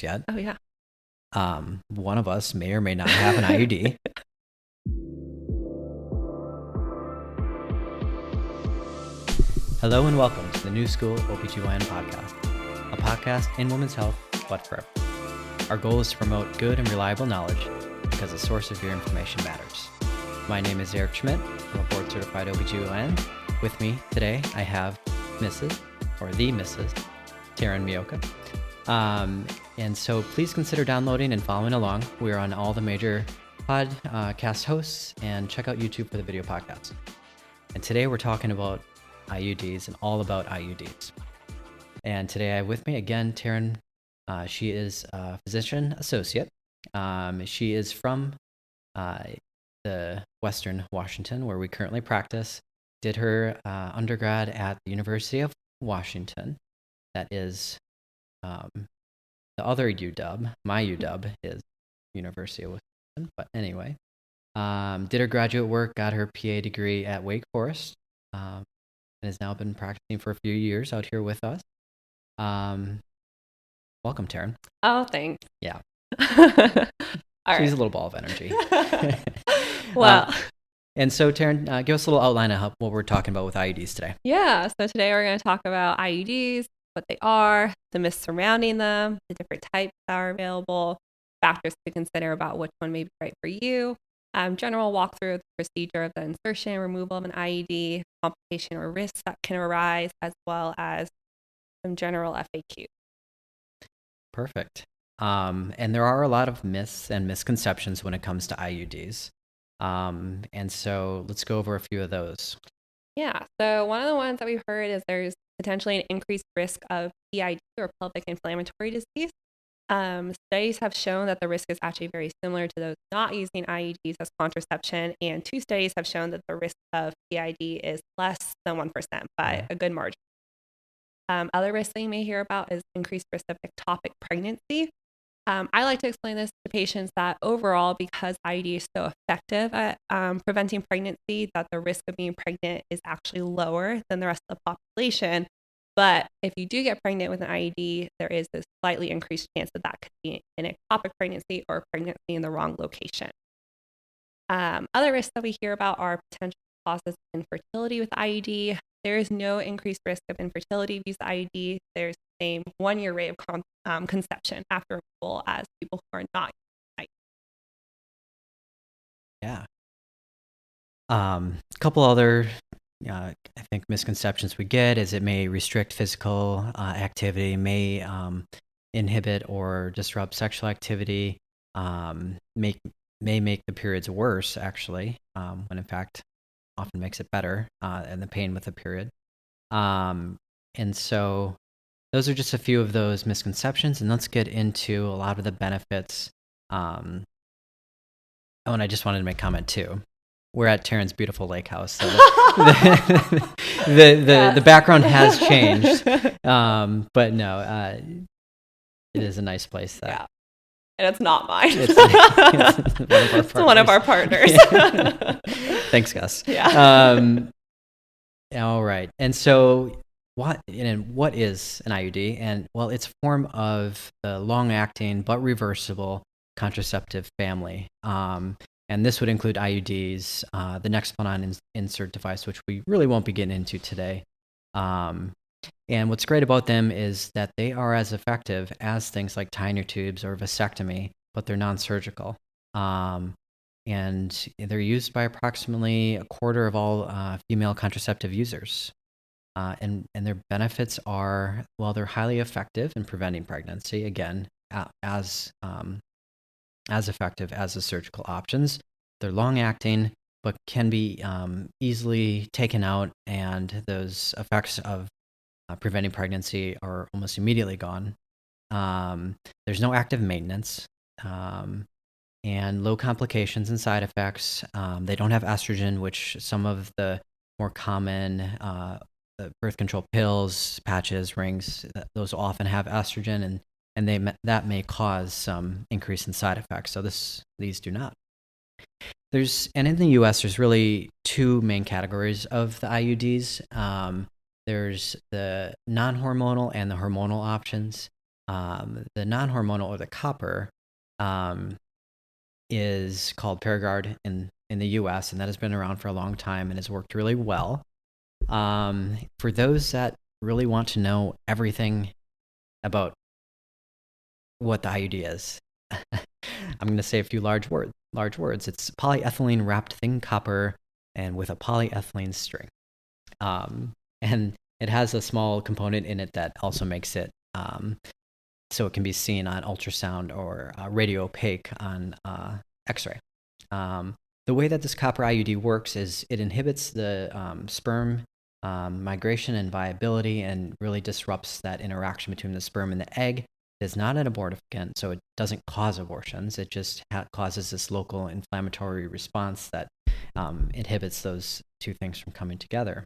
yet. Oh, yeah. One of us may or may not have an IUD. Hello and welcome to the New School OBGYN podcast, a podcast in women's health, but for everyone. Our goal is to promote good and reliable knowledge because the source of your information matters. My name is Eric Schmidt. I'm a board-certified OBGYN. With me today, I have Mrs. Taryn Miyaoka. And so please consider downloading and following along. We are on all the major podcast hosts, and check out YouTube for the video podcast. And today we're talking about IUDs and all about IUDs. And today I have with me again Taryn. She is a physician associate. She is from the Western Washington, where we currently practice. Did her undergrad at the University of Washington. That is the other UW. My UW is University of Wisconsin. But anyway, did her graduate work, got her PA degree at Wake Forest, and has now been practicing for a few years out here with us. Welcome, Taryn. Oh, thanks. Yeah. All She's right. a little ball of energy. Well, and so, Taryn, give us a little outline of what we're talking about with IUDs today. yeah. So today we're going to talk about IUDs, what they are, the myths surrounding them, the different types that are available, factors to consider about which one may be right for you, general walkthrough of the procedure of the insertion and removal of an IUD, complication or risks that can arise, as well as some general FAQ. Perfect. And there are a lot of myths and misconceptions when it comes to IUDs. And so let's go over a few of those. Yeah. So one of the ones that we've heard is there's potentially an increased risk of PID or pelvic inflammatory disease. Studies have shown that the risk is actually very similar to those not using IUDs as contraception, and 2 studies have shown that the risk of PID is less than 1% by a good margin. Other risks that you may hear about is increased risk of ectopic pregnancy. I like to explain this to patients that overall, because IUD is so effective at preventing pregnancy, that the risk of being pregnant is actually lower than the rest of the population. But if you do get pregnant with an IUD, there is this slightly increased chance that could be an ectopic pregnancy or pregnancy in the wrong location. Other risks that we hear about are potential causes of infertility with IUD. There is no increased risk of infertility if you use IUD. There's the same 1-year rate of conception after removal as people who are not using IUD. Yeah. A couple other, I think, misconceptions we get is it may restrict physical activity, may inhibit or disrupt sexual activity, may make the periods worse, actually, when in fact often makes it better, and the pain with the period. And so those are just a few of those misconceptions, and let's get into a lot of the benefits. Oh, and I just wanted to make a comment too. We're at Taryn's beautiful lake house, so the background has changed, but no, it is a nice place. Yeah, and it's not mine. It's one of our partners. Thanks, Gus. Yeah. All right, and so what is an IUD? And well, it's a form of the long-acting but reversible contraceptive family. And this would include IUDs, the next one on insert device, which we really won't be getting into today. And what's great about them is that they are as effective as things like tying your tubes or vasectomy, but they're non-surgical. And they're used by approximately a quarter of all female contraceptive users. And their benefits are, well, they're highly effective in preventing pregnancy, again, as effective as the surgical options. They're long-acting, but can be easily taken out, and those effects of preventing pregnancy are almost immediately gone. There's no active maintenance, and low complications and side effects. They don't have estrogen, which some of the more common the birth control pills, patches, rings, those often have estrogen, and that may cause some increase in side effects. So these do not. And in the U.S., there's really 2 main categories of the IUDs. There's the non-hormonal and the hormonal options. The non-hormonal or the copper is called Paragard in the US, and that has been around for a long time and has worked really well. For those that really want to know everything about what the IUD is, I'm going to say a few large words. It's polyethylene wrapped thin copper and with a polyethylene string. And it has a small component in it that also makes it so it can be seen on ultrasound or radio opaque on X-ray. The way that this copper IUD works is it inhibits the sperm migration and viability and really disrupts that interaction between the sperm and the egg. It's not an abortifacient, so it doesn't cause abortions. It just causes this local inflammatory response that inhibits those two things from coming together.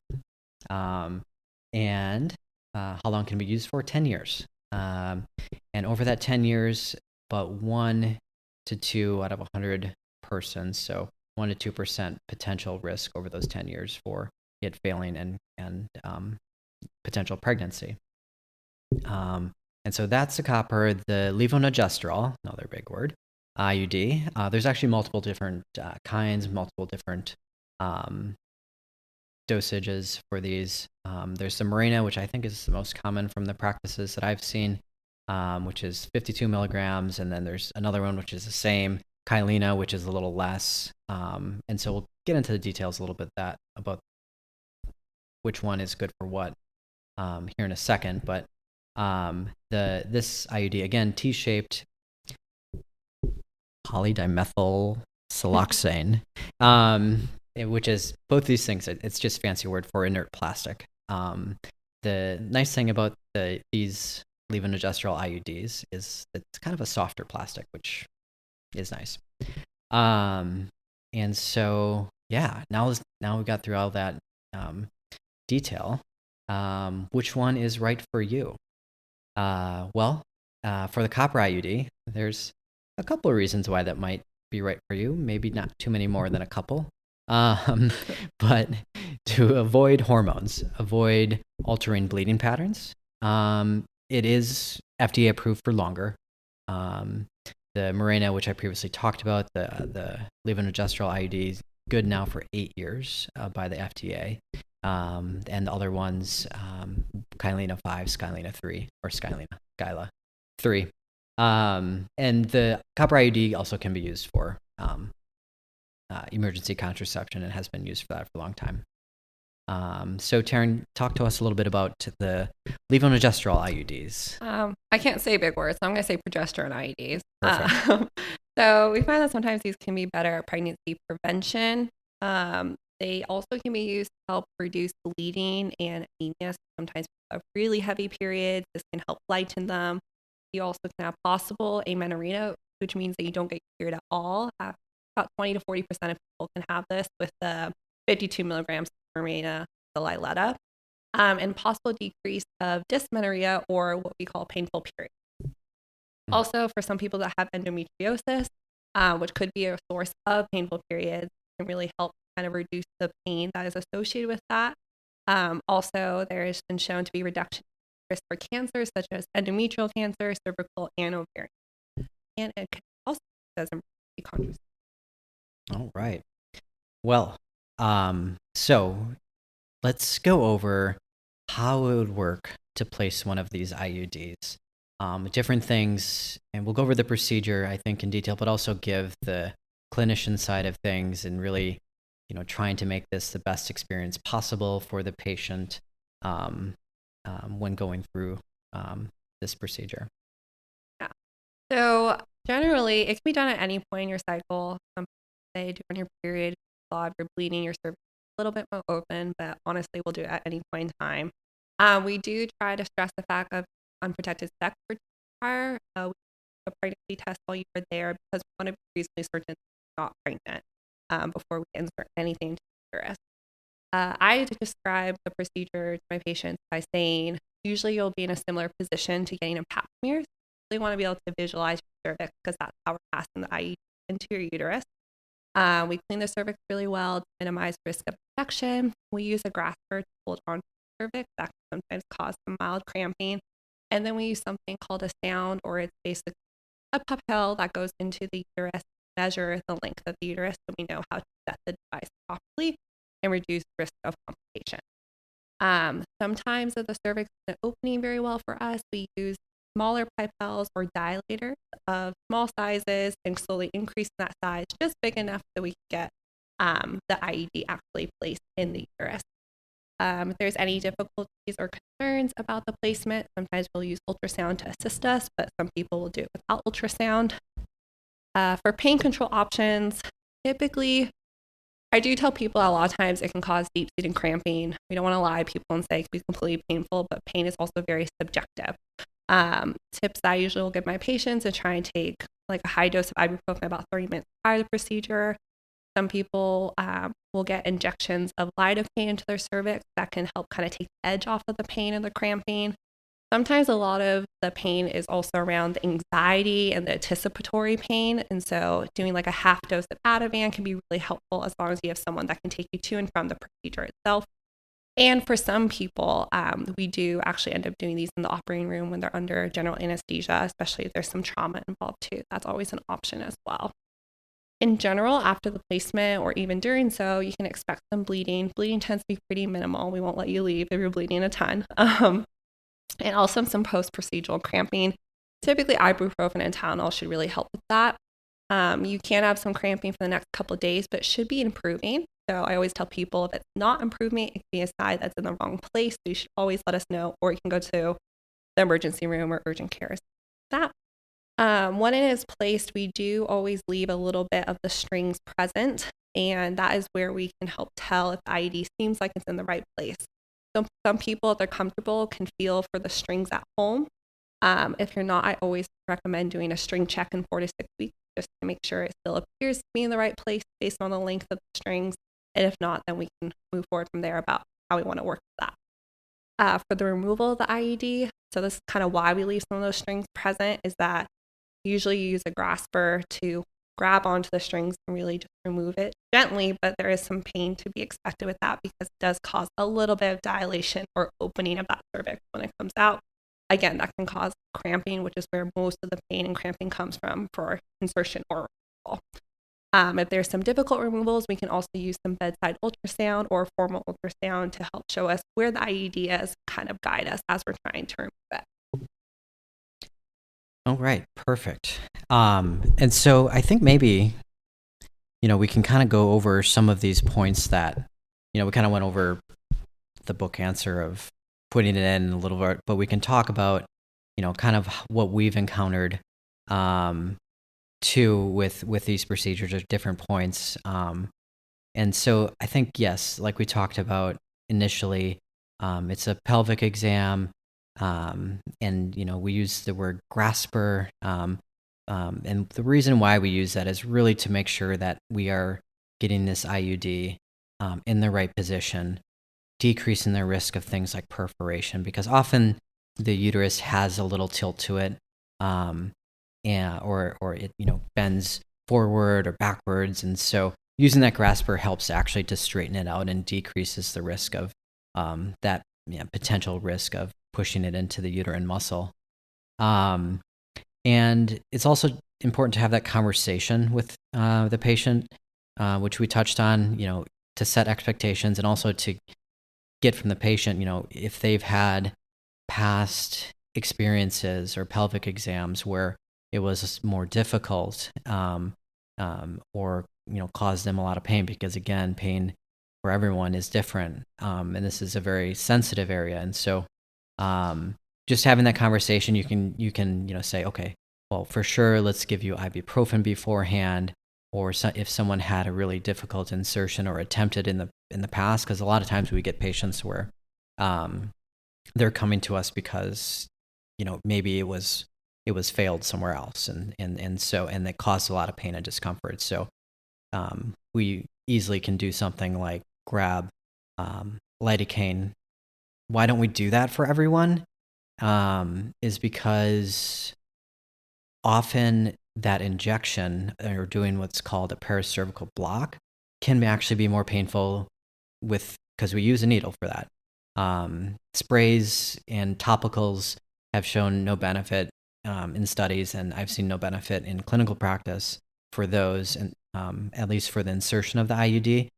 And how long can it be used for? 10 years. And over that 10 years, about 1 to 2 out of 100 persons, so 1 to 2% potential risk over those 10 years for it failing and potential pregnancy. And so that's the copper. The levonorgestrel, another big word, IUD. There's actually multiple different kinds, multiple different dosages for these. There's the Mirena, which I think is the most common from the practices that I've seen, which is 52 milligrams. And then there's another one, which is the same, Kyleena, which is a little less. And so we'll get into the details a little bit about which one is good for what here in a second. But this IUD, again, T-shaped polydimethyl siloxane, which is both these things. It's just fancy word for inert plastic. The nice thing about these levonorgestrel IUDs is it's kind of a softer plastic, which is nice. And so, yeah, now we got through all that detail. Which one is right for you? Well, for the copper IUD, there's a couple of reasons why that might be right for you. Maybe not too many more than a couple. But to avoid hormones, avoid altering bleeding patterns, it is FDA approved for longer. The Mirena, which I previously talked about, the levonorgestrel IUD is good now for 8 years by the FDA. And the other ones, Kyleena 5, Kyleena 3, or Skyla 3. And the copper IUD also can be used for emergency contraception and has been used for that for a long time. So Taryn, talk to us a little bit about the levonorgestrel IUDs. I can't say big words, so I'm going to say progesterone IUDs. Perfect. So we find that sometimes these can be better at pregnancy prevention. They also can be used to help reduce bleeding and anemia. Sometimes people have really heavy periods. This can help lighten them. You also can have possible amenorrhea, which means that you don't get your period at all. About 20 to 40% of people can have this with the 52 milligrams of Mirena, the Liletta, and possible decrease of dysmenorrhea or what we call painful periods. Also, for some people that have endometriosis, which could be a source of painful periods, can really help kind of reduce the pain that is associated with that. Also, there has been shown to be reduction in risk for cancers such as endometrial cancer, cervical, and ovarian. And it can also does improve contraception. All right. Well, so let's go over how it would work to place one of these IUDs. Different things, and we'll go over the procedure, I think, in detail, but also give the clinician side of things and really, trying to make this the best experience possible for the patient when going through this procedure. Yeah. So generally, it can be done at any point in your cycle. Some say during your period, if you're bleeding, your cervix is a little bit more open, but honestly, we'll do it at any point in time. We do try to stress the fact of unprotected sex for prior. We do a pregnancy test while you are there because we want to be reasonably certain you're not pregnant before we insert anything into the uterus. I describe the procedure to my patients by saying, usually you'll be in a similar position to getting a pap smear. So you really want to be able to visualize your cervix because that's how we're passing the IUD into your uterus. We clean the cervix really well to minimize risk of infection. We use a grasper to hold on to the cervix. That can sometimes cause some mild cramping. And then we use something called a sound, or it's basically a papel that goes into the uterus, measure the length of the uterus, so we know how to set the device properly and reduce risk of complication. Sometimes if the cervix isn't opening very well for us, we use smaller pipelles or dilators of small sizes and slowly increase that size just big enough so we can get the IUD actually placed in the uterus. If there's any difficulties or concerns about the placement, sometimes we'll use ultrasound to assist us, but some people will do it without ultrasound. For pain control options, typically, I do tell people a lot of times it can cause deep-seated cramping. We don't want to lie to people and say it can be completely painful, but pain is also very subjective. Tips I usually will give my patients is try and take like a high dose of ibuprofen about 30 minutes prior to the procedure. Some people will get injections of lidocaine into their cervix that can help kind of take the edge off of the pain and the cramping. Sometimes a lot of the pain is also around the anxiety and the anticipatory pain. And so doing like a half dose of Ativan can be really helpful as long as you have someone that can take you to and from the procedure itself. And for some people, we do actually end up doing these in the operating room when they're under general anesthesia, especially if there's some trauma involved too. That's always an option as well. In general, after the placement or even during so, you can expect some bleeding. Bleeding tends to be pretty minimal. We won't let you leave if you're bleeding a ton. And also some post-procedural cramping. Typically, ibuprofen and Tylenol should really help with that. You can have some cramping for the next couple of days, but should be improving. So I always tell people if it's not improving, it could be a sign that's in the wrong place. So you should always let us know, or you can go to the emergency room or urgent care. That. When it is placed, we do always leave a little bit of the strings present, and that is where we can help tell if the IUD seems like it's in the right place. So some people, if they're comfortable, can feel for the strings at home. If you're not, I always recommend doing a string check in 4 to 6 weeks just to make sure it still appears to be in the right place based on the length of the strings. And if not, then we can move forward from there about how we want to work with that. For the removal of the IUD, so this is kind of why we leave some of those strings present, is that usually you use a grasper to grab onto the strings and really just remove it gently, but there is some pain to be expected with that because it does cause a little bit of dilation or opening of that cervix when it comes out. Again, that can cause cramping, which is where most of the pain and cramping comes from for insertion or removal. If there's some difficult removals, we can also use some bedside ultrasound or formal ultrasound to help show us where the IUD is, kind of guide us as we're trying to remove it. Oh, right. Perfect. And so I think maybe, we can kind of go over some of these points that, we kind of went over the book answer of putting it in a little bit, but we can talk about, kind of what we've encountered, too, with these procedures at different points. And so I think, yes, like we talked about initially, it's a pelvic exam. And we use the word grasper, and the reason why we use that is really to make sure that we are getting this IUD in the right position, decreasing the risk of things like perforation, because often the uterus has a little tilt to it, or it bends forward or backwards, and so using that grasper helps actually to straighten it out and decreases the risk of that potential risk of pushing it into the uterine muscle. And it's also important to have that conversation with the patient, which we touched on, to set expectations and also to get from the patient, if they've had past experiences or pelvic exams where it was more difficult or, caused them a lot of pain, because again, pain for everyone is different. And this is a very sensitive area. And so just having that conversation, you can say, okay, well, for sure, let's give you ibuprofen beforehand, or if someone had a really difficult insertion or attempted in the past, because a lot of times we get patients where they're coming to us because maybe it was failed somewhere else, and it caused a lot of pain and discomfort. So we easily can do something like grab lidocaine. Why don't we do that for everyone? Is because often that injection, or doing what's called a paracervical block, can actually be more painful because we use a needle for that. Sprays and topicals have shown no benefit in studies, and I've seen no benefit in clinical practice for those, and at least for the insertion of the IUD.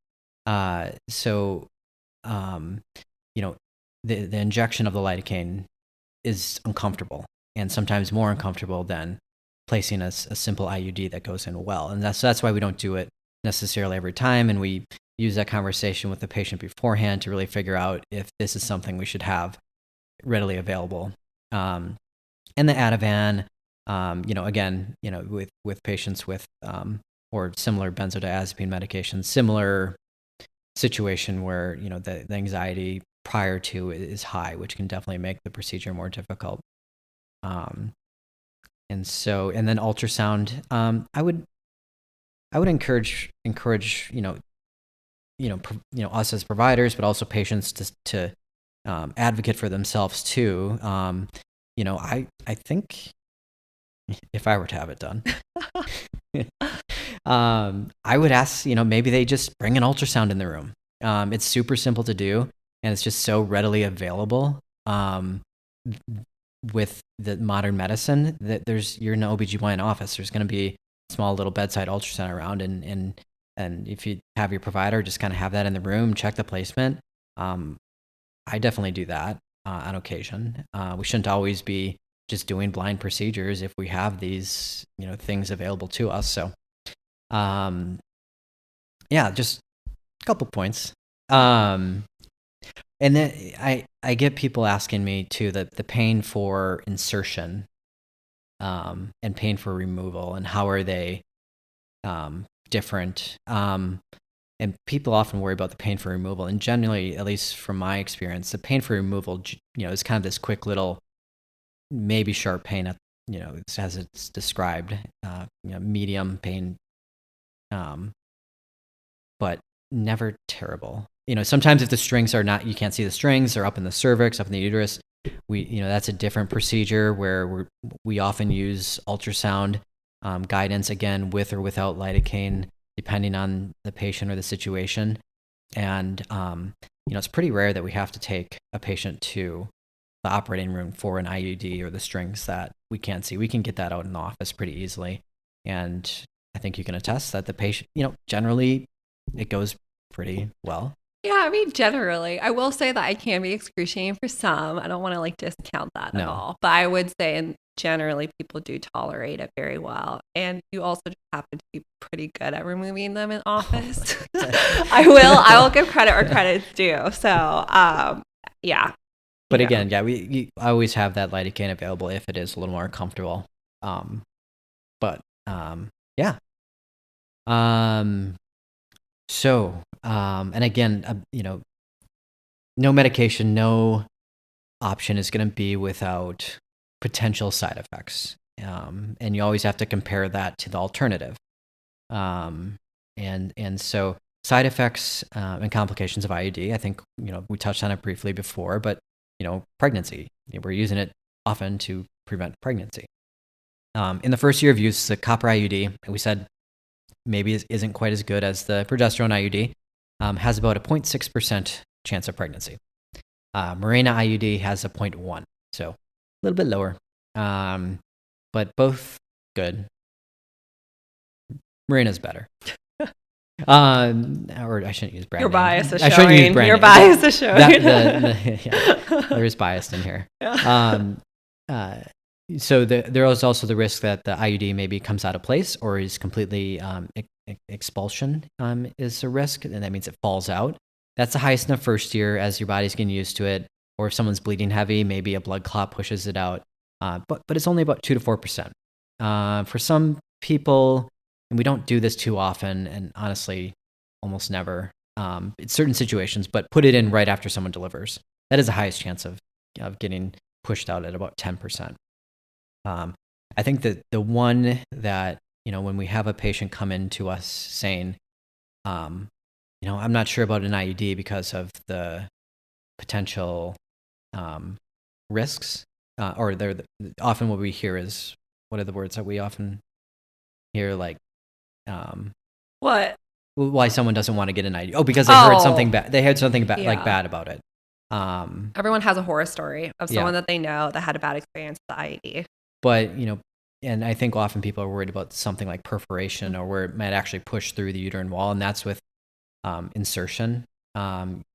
So, the injection of the lidocaine is uncomfortable, and sometimes more uncomfortable than placing a simple IUD that goes in well. And that's why we don't do it necessarily every time, and we use that conversation with the patient beforehand to really figure out if this is something we should have readily available. And the Ativan, again, with patients with or similar benzodiazepine medications, similar situation where the anxiety prior to is high, which can definitely make the procedure more difficult. And then ultrasound, I would encourage us as providers, but also patients to advocate for themselves too. I think if I were to have it done, I would ask, maybe they just bring an ultrasound in the room. It's super simple to do, and it's just so readily available with the modern medicine that you're in an OBGYN office. There's going to be a small little bedside ultrasound around, and if you have your provider, just kind of have that in the room, check the placement. I definitely do that on occasion. We shouldn't always be just doing blind procedures if we have these, things available to us. So, just a couple points. And then I get people asking me too the pain for insertion, and pain for removal, and how are they different? And people often worry about the pain for removal. And generally, at least from my experience, the pain for removal, is kind of this quick little, maybe sharp pain at, as it's described, medium pain, but never terrible. Sometimes if the strings are not, you can't see the strings, they're up in the cervix, up in the uterus. That's a different procedure where we often use ultrasound guidance, again, with or without lidocaine, depending on the patient or the situation. And, it's pretty rare that we have to take a patient to the operating room for an IUD or the strings that we can't see. We can get that out in the office pretty easily. And I think you can attest that the patient, generally it goes pretty well. Yeah, I mean, generally, I will say that I can be excruciating for some. I don't want to discount that at all. But I would say, and generally, people do tolerate it very well. And you also just happen to be pretty good at removing them in office. I will give credit where credit's due. So, yeah. But again, we always have that lidocaine available if it is a little more comfortable. And again, no medication, no option is going to be without potential side effects. And you always have to compare that to the alternative. And so side effects and complications of IUD, I think, we touched on it briefly before, but, pregnancy, we're using it often to prevent pregnancy. In the first year of use, the copper IUD, we said maybe isn't quite as good as the progesterone IUD, has about a 0.6% chance of pregnancy. Mirena IUD has a 0.1, so a little bit lower, but both good. Mirena's better. Or I shouldn't use brand Your name. bias is I showing. shouldn't use brand Your name. bias is showing. There is bias in here. So there is also the risk that the IUD maybe comes out of place or is completely expulsion is a risk, and that means it falls out. That's the highest in the first year as your body's getting used to it. Or if someone's bleeding heavy, maybe a blood clot pushes it out. But it's only about 2 to 4%. For some people, and we don't do this too often, and honestly, almost never. In certain situations, but put it in right after someone delivers. That is the highest chance of getting pushed out at about 10%. I think that the one that, when we have a patient come in to us saying, I'm not sure about an IUD because of the potential risks, or often what we hear is, what are the words that we often hear, what? Why someone doesn't want to get an IUD? Oh, because they heard something bad. They heard something bad about it. Everyone has a horror story of someone Yeah. that they know that had a bad experience with the IUD. But, and I think often people are worried about something like perforation or where it might actually push through the uterine wall, and that's with insertion,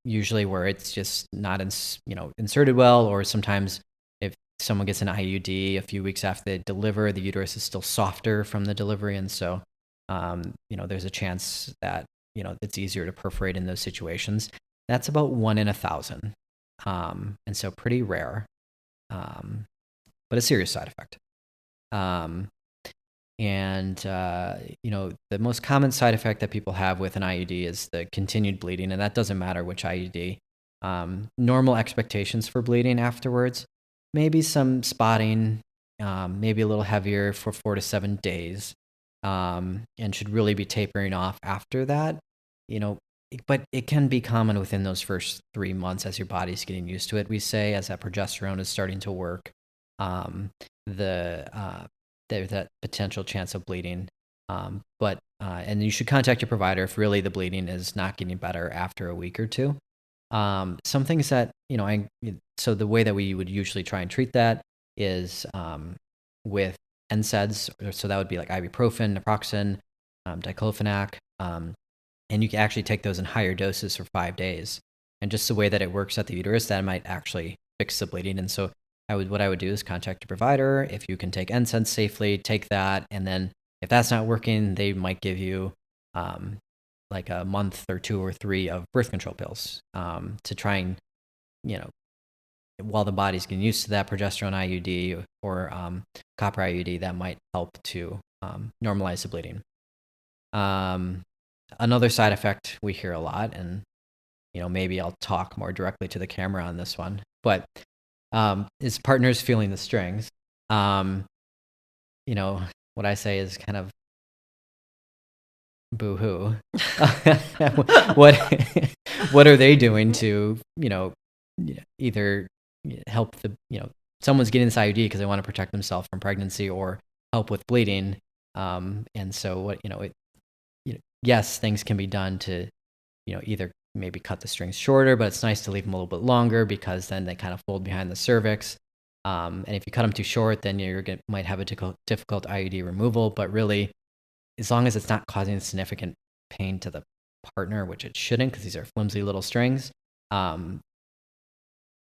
usually where it's just not inserted well, or sometimes if someone gets an IUD a few weeks after they deliver, the uterus is still softer from the delivery, and so there's a chance that it's easier to perforate in those situations. That's about 1 in 1,000, and so pretty rare, but a serious side effect. And the most common side effect that people have with an IUD is the continued bleeding, and that doesn't matter which IUD. Normal expectations for bleeding afterwards, maybe some spotting, maybe a little heavier for 4 to 7 days, and should really be tapering off after that. But it can be common within those first 3 months as your body's getting used to it. We say as that progesterone is starting to work, there's that potential chance of bleeding. And you should contact your provider if really the bleeding is not getting better after a week or two. Some things that, so the way that we would usually try and treat that is with NSAIDs. So that would be like ibuprofen, naproxen, diclofenac. And you can actually take those in higher doses for 5 days. And just the way that it works at the uterus, that might actually fix the bleeding. And so what I would do is contact a provider. If you can take NSAIDs safely, take that. And then if that's not working, they might give you like a month or 2 or 3 of birth control pills to try and, while the body's getting used to that progesterone IUD or copper IUD, that might help to normalize the bleeding. Another side effect we hear a lot, and maybe I'll talk more directly to the camera on this one, but is partners feeling the strings. What I say is kind of boo-hoo. What are they doing to either help someone's getting this IUD because they want to protect themselves from pregnancy or help with bleeding, and so yes, things can be done to either maybe cut the strings shorter, but it's nice to leave them a little bit longer because then they kind of fold behind the cervix. And if you cut them too short, then might have a difficult IUD removal. But really, as long as it's not causing significant pain to the partner, which it shouldn't, because these are flimsy little strings.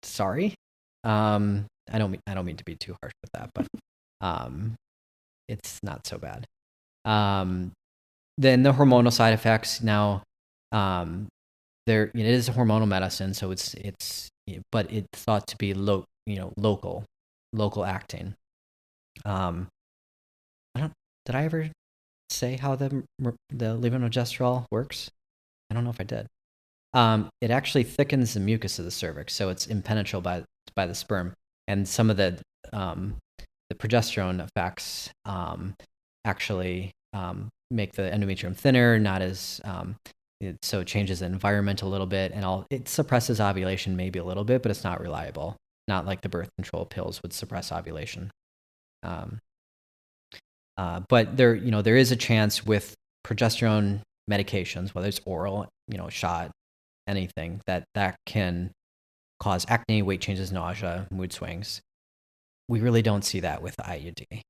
Sorry, I don't mean to be too harsh with that, but it's not so bad. Then the hormonal side effects. Now, it is a hormonal medicine, so but it's thought to be local acting. Did I ever say how the levonorgestrel works? I don't know if I did. It actually thickens the mucus of the cervix, so it's impenetrable by the sperm, and some of the progesterone effects actually make the endometrium thinner, not as so it changes the environment a little bit, and it suppresses ovulation maybe a little bit, but it's not reliable. Not like the birth control pills would suppress ovulation. But there is a chance with progesterone medications, whether it's oral, shot, anything, that can cause acne, weight changes, nausea, mood swings. We really don't see that with IUD.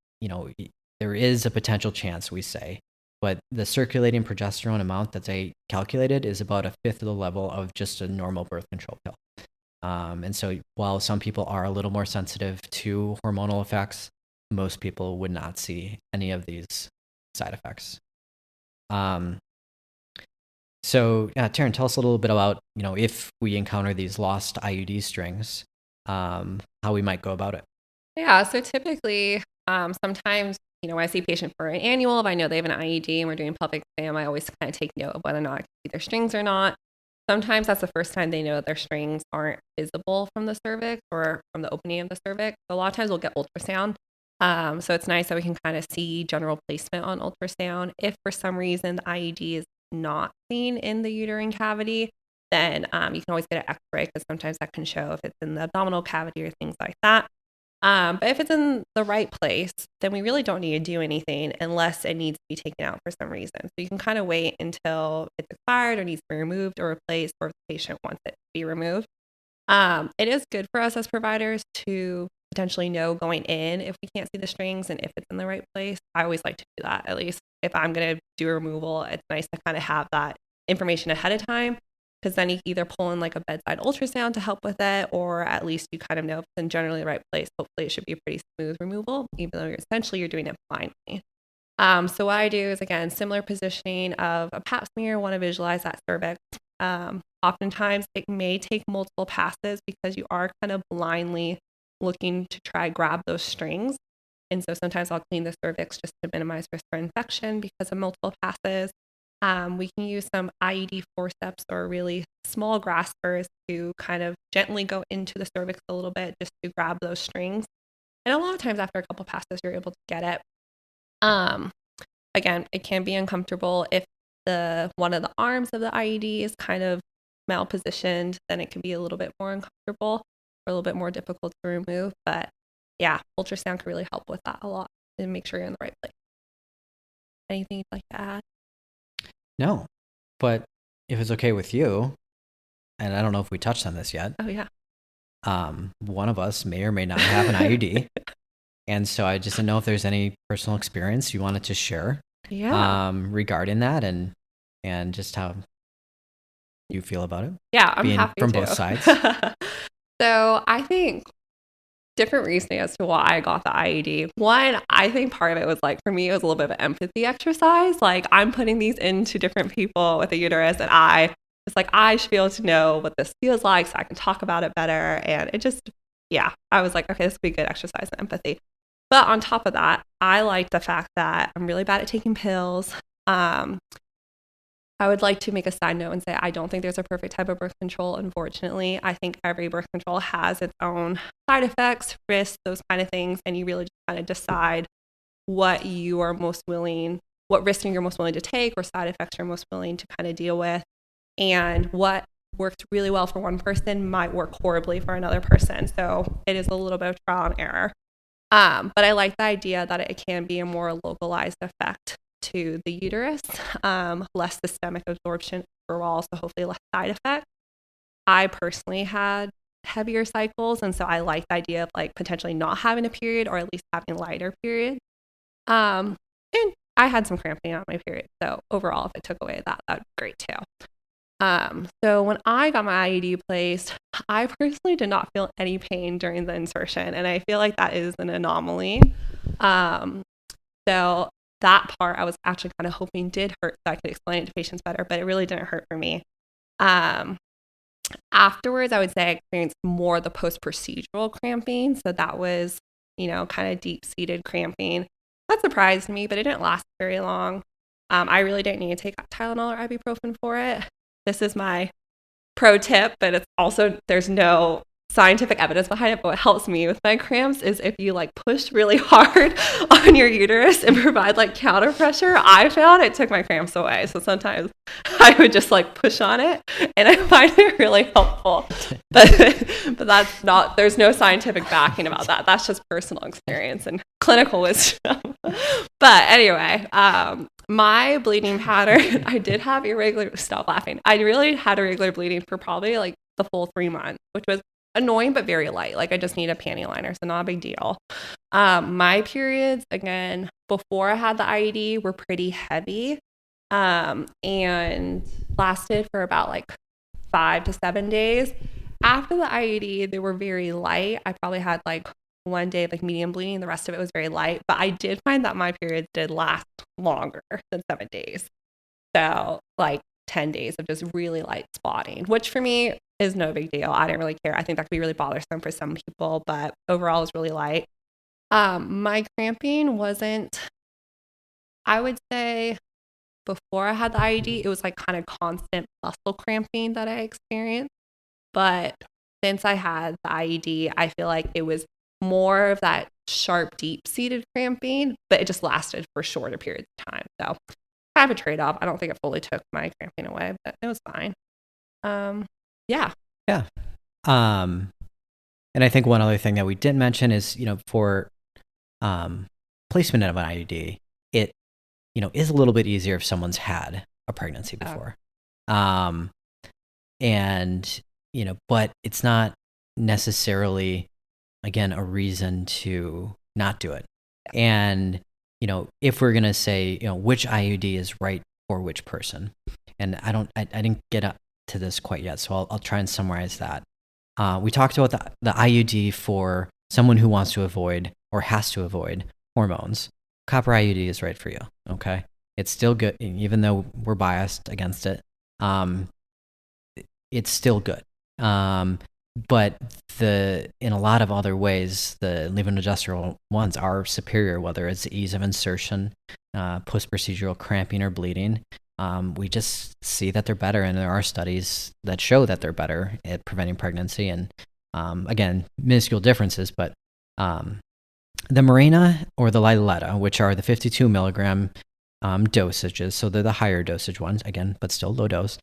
There is a potential chance, we say, but the circulating progesterone amount that they calculated is about 1/5 of the level of just a normal birth control pill. And so while some people are a little more sensitive to hormonal effects, most people would not see any of these side effects. So Taryn, tell us a little bit about, if we encounter these lost IUD strings, how we might go about it. Yeah, so typically, sometimes, when I see a patient for an annual, if I know they have an IUD and we're doing pelvic exam, I always kind of take note of whether or not I can see their strings or not. Sometimes that's the first time they know that their strings aren't visible from the cervix or from the opening of the cervix. So a lot of times we'll get ultrasound. So it's nice that we can kind of see general placement on ultrasound. If for some reason the IUD is not seen in the uterine cavity, then you can always get an X-ray because sometimes that can show if it's in the abdominal cavity or things like that. But if it's in the right place, then we really don't need to do anything unless it needs to be taken out for some reason. So you can kind of wait until it's expired or needs to be removed or replaced, or if the patient wants it to be removed. It is good for us as providers to potentially know going in if we can't see the strings and if it's in the right place. I always like to do that. At least if I'm going to do a removal, it's nice to kind of have that information ahead of time, because then you either pull in like a bedside ultrasound to help with it, or at least you kind of know if it's in generally the right place. Hopefully it should be a pretty smooth removal, even though you're doing it blindly. So what I do is, again, similar positioning of a pap smear, want to visualize that cervix. Oftentimes it may take multiple passes because you are kind of blindly looking to try grab those strings. And so sometimes I'll clean the cervix just to minimize risk for infection because of multiple passes. We can use some IUD forceps or really small graspers to kind of gently go into the cervix a little bit just to grab those strings. And a lot of times after a couple passes, you're able to get it. Again, it can be uncomfortable if one of the arms of the IUD is kind of malpositioned, then it can be a little bit more uncomfortable or a little bit more difficult to remove. But yeah, ultrasound can really help with that a lot and make sure you're in the right place. Anything you'd like to add? No, but if it's okay with you, and I don't know if we touched on this yet. Oh yeah. One of us may or may not have an IUD. And so I just didn't know if there's any personal experience you wanted to share regarding that and just how you feel about it. Yeah, I'm happy from to. both sides. So I think different reasoning as to why I got the IUD. One, I think part of it was like, for me, it was a little bit of an empathy exercise. Like, I'm putting these into different people with a uterus, and it's like, I should be able to know what this feels like so I can talk about it better. And it just, I was like, okay, this would be a good exercise in empathy. But on top of that, I like the fact that I'm really bad at taking pills. I would like to make a side note and say I don't think there's a perfect type of birth control, unfortunately. I think every birth control has its own side effects, risks, those kind of things, and you really just kind of decide what risks you're most willing to take or side effects you're most willing to kind of deal with. And what works really well for one person might work horribly for another person. So it is a little bit of trial and error. But I like the idea that it can be a more localized effect to the uterus, less systemic absorption overall, so hopefully less side effects. I personally had heavier cycles, and so I like the idea of like potentially not having a period or at least having lighter periods. And I had some cramping on my period, so overall, if it took away that would be great too. So when I got my IUD placed, I personally did not feel any pain during the insertion, and I feel like that is an anomaly. So that part I was actually kind of hoping did hurt so I could explain it to patients better, but it really didn't hurt for me. Afterwards, I would say I experienced more of the post-procedural cramping. So that was, kind of deep-seated cramping. That surprised me, but it didn't last very long. I really didn't need to take Tylenol or ibuprofen for it. This is my pro tip, but it's also, there's no scientific evidence behind it, but what helps me with my cramps is if you like push really hard on your uterus and provide like counter pressure. I found it took my cramps away. So sometimes I would just like push on it, and I find it really helpful. But there's no scientific backing about that. That's just personal experience and clinical wisdom. But anyway, my bleeding pattern, I did have irregular, stop laughing. I really had irregular bleeding for probably like the full 3 months, which was annoying, but very light. Like I just need a panty liner, so not a big deal. My periods, again, before I had the IUD were pretty heavy, and lasted for about like 5 to 7 days. After the IUD, they were very light. I probably had like 1 day of like medium bleeding. The rest of it was very light, but I did find that my periods did last longer than 7 days. So like 10 days of just really light spotting, which for me is no big deal. I didn't really care. I think that could be really bothersome for some people, but overall it was really light. My cramping wasn't, I would say before I had the IUD, it was like kind of constant muscle cramping that I experienced. But since I had the IUD, I feel like it was more of that sharp, deep-seated cramping, but it just lasted for shorter periods of time. So I have a trade-off. I don't think it fully took my cramping away, but it was fine. Yeah. And I think one other thing that we didn't mention is, for placement of an IUD, it, is a little bit easier if someone's had a pregnancy before. And, but it's not necessarily, again, a reason to not do it. And, if we're going to say, which IUD is right for which person, and I didn't get up to this quite yet, so I'll try and summarize that. We talked about the IUD for someone who wants to avoid or has to avoid hormones. Copper IUD is right for you. Okay. It's still good, even though we're biased against it. It's still good. But in a lot of other ways, the levonorgestrel ones are superior, whether it's the ease of insertion, post-procedural cramping or bleeding. We just see that they're better, and there are studies that show that they're better at preventing pregnancy. And again, minuscule differences, but the Mirena or the Liletta, which are the 52 milligram dosages, so they're the higher dosage ones, again, but still low dose.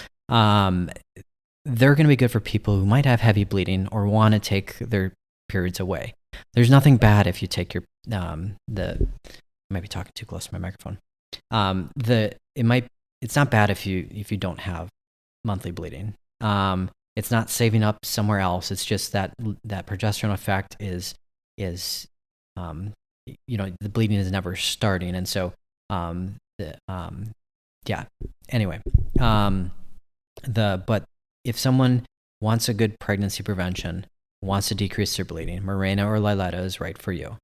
They're going to be good for people who might have heavy bleeding or want to take their periods away. There's nothing bad if you take your I might be talking too close to my microphone. It's not bad if you don't have monthly bleeding. It's not saving up somewhere else. It's just that progesterone effect is the bleeding is never starting, and so Anyway, but if someone wants a good pregnancy prevention, wants to decrease their bleeding, Mirena or Liletta is right for you.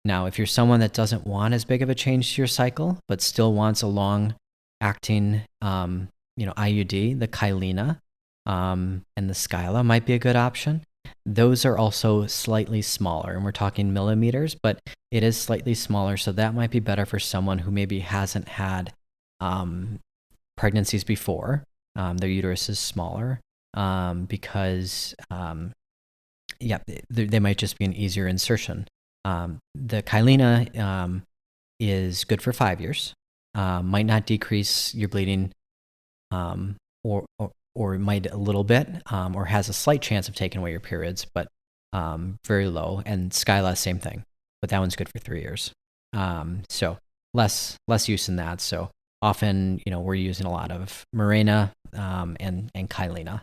Now, if you're someone that doesn't want as big of a change to your cycle, but still wants a long-acting, IUD, the Kyleena and the Skyla might be a good option. Those are also slightly smaller, and we're talking millimeters, but it is slightly smaller, so that might be better for someone who maybe hasn't had pregnancies before. Their uterus is smaller because, they might just be an easier insertion. The Kyleena is good for 5 years. Might not decrease your bleeding, or it might a little bit, or has a slight chance of taking away your periods, but very low. And Skyla, same thing, but that one's good for 3 years. So less use in that. So often, we're using a lot of Mirena and Kyleena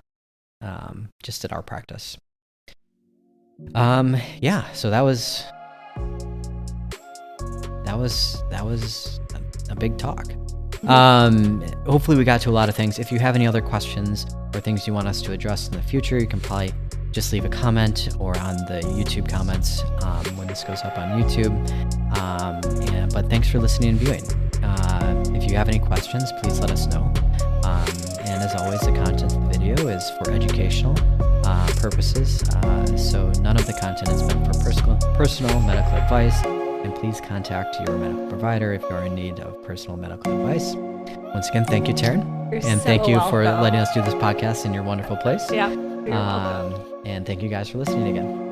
just at our practice. So that was a big talk. Hopefully we got to a lot of things. If you have any other questions or things you want us to address in the future, you can probably just leave a comment or on the YouTube comments when this goes up on YouTube. But thanks for listening and viewing. If you have any questions, please let us know. And as always, the content of the video is for educational purposes, so none of the content is meant for personal medical advice, and please contact your medical provider if you are in need of personal medical advice. Once again, thank you, Taryn, and thank you for letting us do this podcast in your wonderful place. Yeah, you're welcome. And thank you guys for listening again.